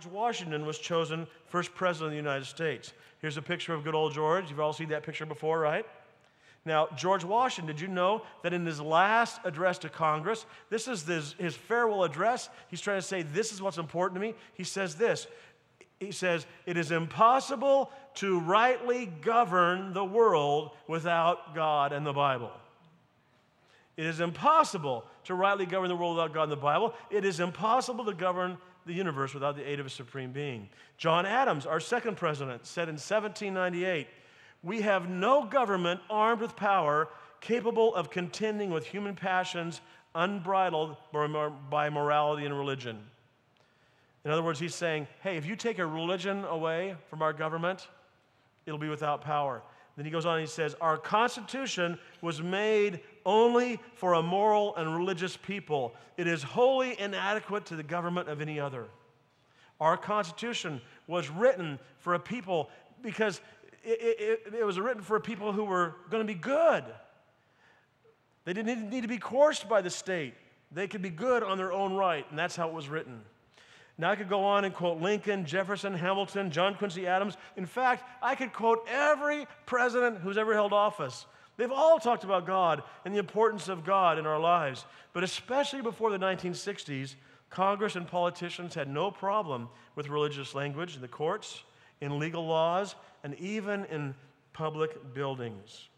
George Washington was chosen first president of the United States. Here's a picture of good old George. You've all seen that picture before, right? Now, George Washington, did you know that in his last address to Congress, this is his farewell address, he's trying to say, this is what's important to me. He says this. He says, it is impossible to rightly govern the world without God and the Bible. It is impossible to rightly govern the world without God and the Bible. It is impossible to govern the universe without the aid of a supreme being. John Adams, our second president, said in 1798, we have no government armed with power capable of contending with human passions unbridled by morality and religion. In other words, he's saying, hey, if you take a religion away from our government, it'll be without power. Then he goes on and he says, our Constitution was made only for a moral and religious people. It is wholly inadequate to the government of any other. Our Constitution was written for a people because it was written for people who were going to be good. They didn't need to be coerced by the state. They could be good on their own right, and that's how it was written. Now I could go on and quote Lincoln, Jefferson, Hamilton, John Quincy Adams. In fact, I could quote every president who's ever held office. They've all talked about God and the importance of God in our lives. But especially before the 1960s, Congress and politicians had no problem with religious language in the courts, in legal laws, and even in public buildings.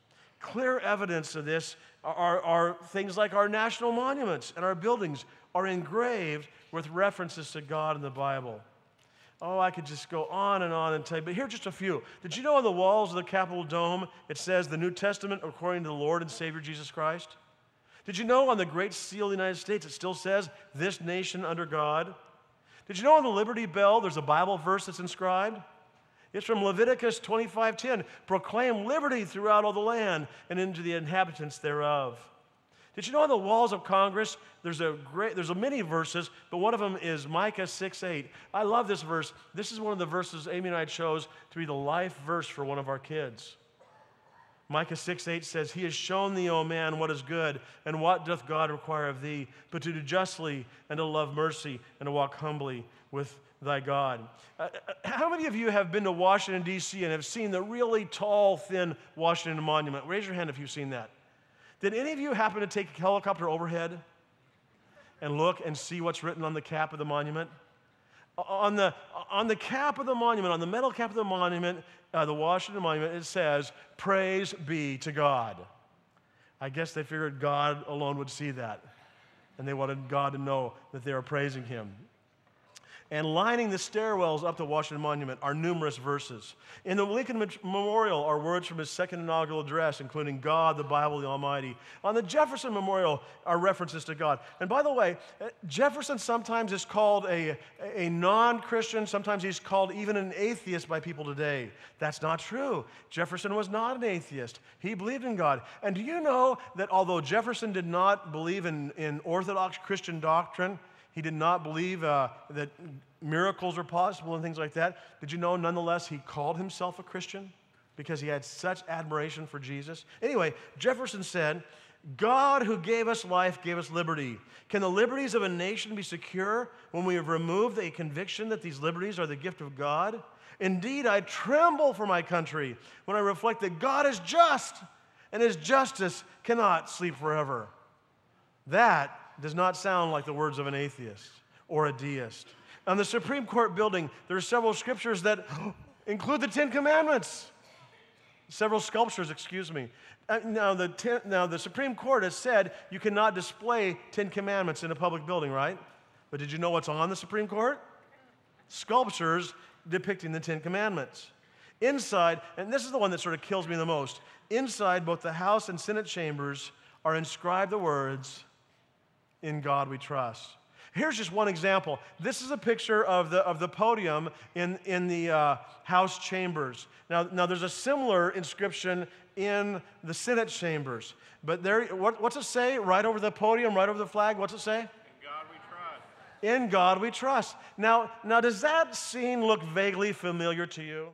Clear evidence of this are things like our national monuments and our buildings are engraved with references to God in the Bible. Oh, I could just go on and tell you, but here are just a few. Did you know on the walls of the Capitol Dome it says the New Testament according to the Lord and Savior Jesus Christ? Did you know on the Great Seal of the United States it still says, this nation under God? Did you know on the Liberty Bell there's a Bible verse that's inscribed? It's from Leviticus 25:10. Proclaim liberty throughout all the land and into the inhabitants thereof. Did you know on the walls of Congress there's many verses, but one of them is Micah 6:8. I love this verse. This is one of the verses Amy and I chose to be the life verse for one of our kids. Micah 6:8 says, he has shown thee, O man, what is good, and what doth God require of thee, but to do justly, and to love mercy, and to walk humbly with thy God. How many of you have been to Washington, D.C. and have seen the really tall, thin Washington Monument? Raise your hand if you've seen that. Did any of you happen to take a helicopter overhead and look and see what's written on the cap of the monument? On the cap of the monument, on the metal cap of the monument, the Washington Monument, it says, praise be to God. I guess they figured God alone would see that, and they wanted God to know that they were praising him. And lining the stairwells up to Washington Monument are numerous verses. In the Lincoln Memorial are words from his second inaugural address, including God, the Bible, the Almighty. On the Jefferson Memorial are references to God. And by the way, Jefferson sometimes is called a non-Christian. Sometimes he's called even an atheist by people today. That's not true. Jefferson was not an atheist. He believed in God. And do you know that although Jefferson did not believe in Orthodox Christian doctrine, he did not believe that miracles are possible and things like that. Did you know, nonetheless, he called himself a Christian because he had such admiration for Jesus? Anyway, Jefferson said, God who gave us life gave us liberty. Can the liberties of a nation be secure when we have removed a conviction that these liberties are the gift of God? Indeed, I tremble for my country when I reflect that God is just and his justice cannot sleep forever. That does not sound like the words of an atheist or a deist. On the Supreme Court building, there are several scriptures that include the Ten Commandments. Several sculptures, excuse me. Now, the Supreme Court has said you cannot display 10 Commandments in a public building, right? But did you know what's on the Supreme Court? Sculptures depicting the 10 Commandments. Inside, and this is the one that sort of kills me the most, inside both the House and Senate chambers are inscribed the words, in God we trust. Here's just one example. This is a picture of the podium in the House chambers. Now there's a similar inscription in the Senate chambers. But there, what's it say right over the podium, right over the flag? What's it say? In God we trust. In God we trust. Now does that scene look vaguely familiar to you?